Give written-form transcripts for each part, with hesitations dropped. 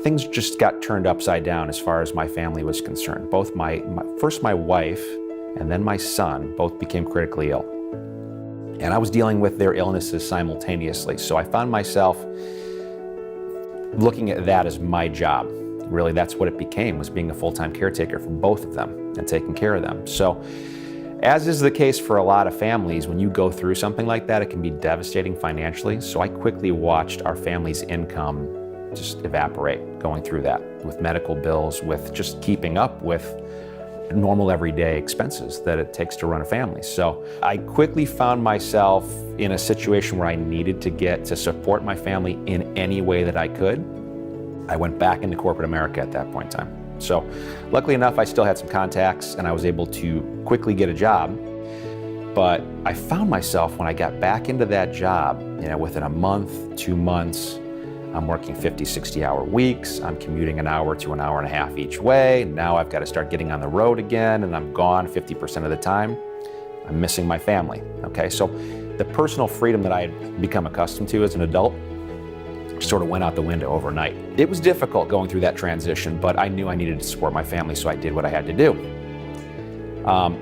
things just got turned upside down as far as my family was concerned. Both first my wife and then my son both became critically ill. And I was dealing with their illnesses simultaneously. So I found myself looking at that as my job. Really, that's what it became, was being a full-time caretaker for both of them and taking care of them. So, as is the case for a lot of families, when you go through something like that, it can be devastating financially. So I quickly watched our family's income just evaporate going through that, with medical bills, with just keeping up with normal everyday expenses that it takes to run a family. So I quickly found myself in a situation where I needed to get to support my family in any way that I could. I went back into corporate America at that point in time. So luckily enough, I still had some contacts and I was able to quickly get a job. But I found myself when I got back into that job, within a month, 2 months, I'm working 50, 60-hour weeks. I'm commuting an hour to an hour and a half each way. Now I've got to start getting on the road again, and I'm gone 50% of the time. I'm missing my family, okay? So the personal freedom that I had become accustomed to as an adult sort of went out the window overnight. It was difficult going through that transition, but I knew I needed to support my family, so I did what I had to do.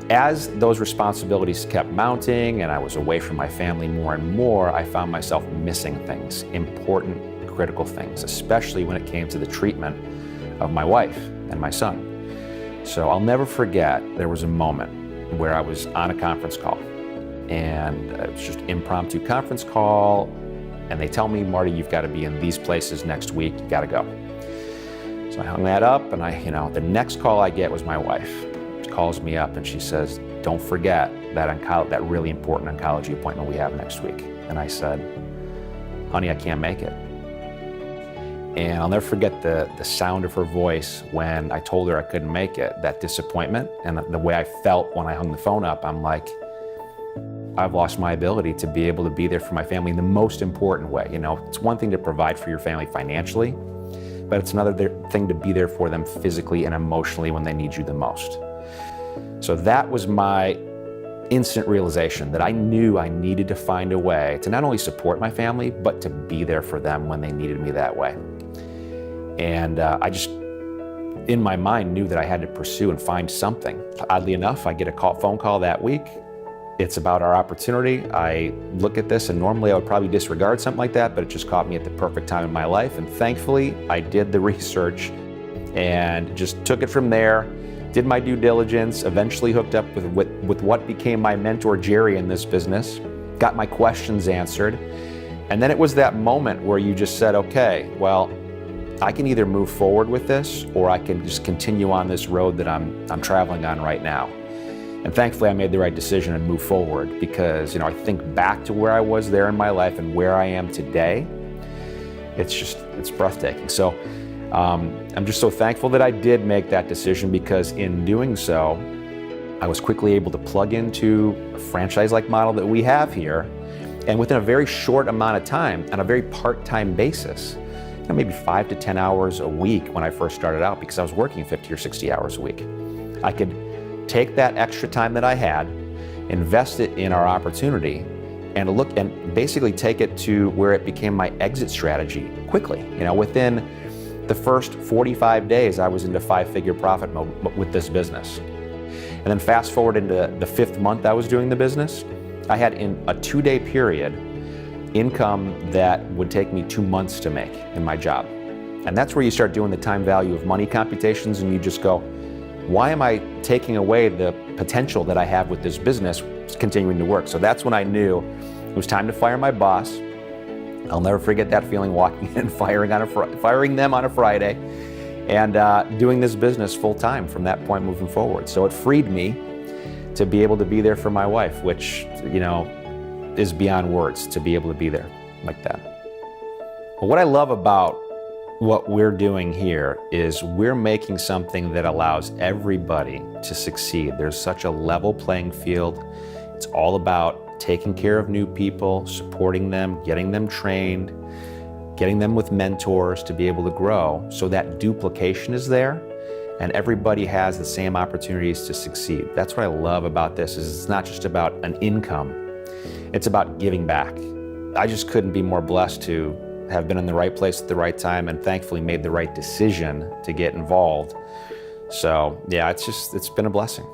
As those responsibilities kept mounting and I was away from my family more and more, I found myself missing things, important, critical things, especially when it came to the treatment of my wife and my son. So I'll never forget, there was a moment where I was on a conference call, and it was just an impromptu conference call, and they tell me, Marty, you've got to be in these places next week, you got to go. So I hung that up, and the next call I get was my wife. She calls me up and she says, don't forget that really important oncology appointment we have next week. And I said, honey, I can't make it. And I'll never forget the sound of her voice when I told her I couldn't make it, that disappointment, and the way I felt when I hung the phone up. I'm like, I've lost my ability to be able to be there for my family in the most important way. It's one thing to provide for your family financially, but it's another thing to be there for them physically and emotionally when they need you the most. So that was my instant realization that I knew I needed to find a way to not only support my family, but to be there for them when they needed me that way. And I just, in my mind, knew that I had to pursue and find something. Oddly enough, I get a phone call that week. It's about our opportunity. I look at this, and normally I would probably disregard something like that, but it just caught me at the perfect time in my life. And thankfully, I did the research and just took it from there, did my due diligence, eventually hooked up with what became my mentor, Jerry, in this business, got my questions answered. And then it was that moment where you just said, okay, well, I can either move forward with this, or I can just continue on this road that I'm traveling on right now. And thankfully, I made the right decision and moved forward, because I think back to where I was there in my life and where I am today. It's breathtaking. So I'm just so thankful that I did make that decision, because in doing so, I was quickly able to plug into a franchise-like model that we have here, and within a very short amount of time, on a very part-time basis, maybe 5 to 10 hours a week when I first started out, because I was working 50 or 60 hours a week. I could take that extra time that I had, invest it in our opportunity, and basically take it to where it became my exit strategy quickly. Within the first 45 days, I was into 5-figure profit mode with this business. And then fast forward into the 5th month I was doing the business, I had, in a 2-day period, income that would take me 2 months to make in my job. And that's where you start doing the time value of money computations, and you just go, why am I taking away the potential that I have with this business continuing to work? So that's when I knew it was time to fire my boss. I'll never forget that feeling, walking in, firing them on a Friday, and doing this business full time from that point moving forward. So it freed me to be able to be there for my wife, which, is beyond words, to be able to be there like that. But what I love about what we're doing here is we're making something that allows everybody to succeed. There's such a level playing field. It's all about taking care of new people, supporting them, getting them trained, getting them with mentors to be able to grow, so that duplication is there and everybody has the same opportunities to succeed. That's what I love about this, is it's not just about an income, it's about giving back. I just couldn't be more blessed to have been in the right place at the right time and thankfully made the right decision to get involved. So yeah, it's been a blessing.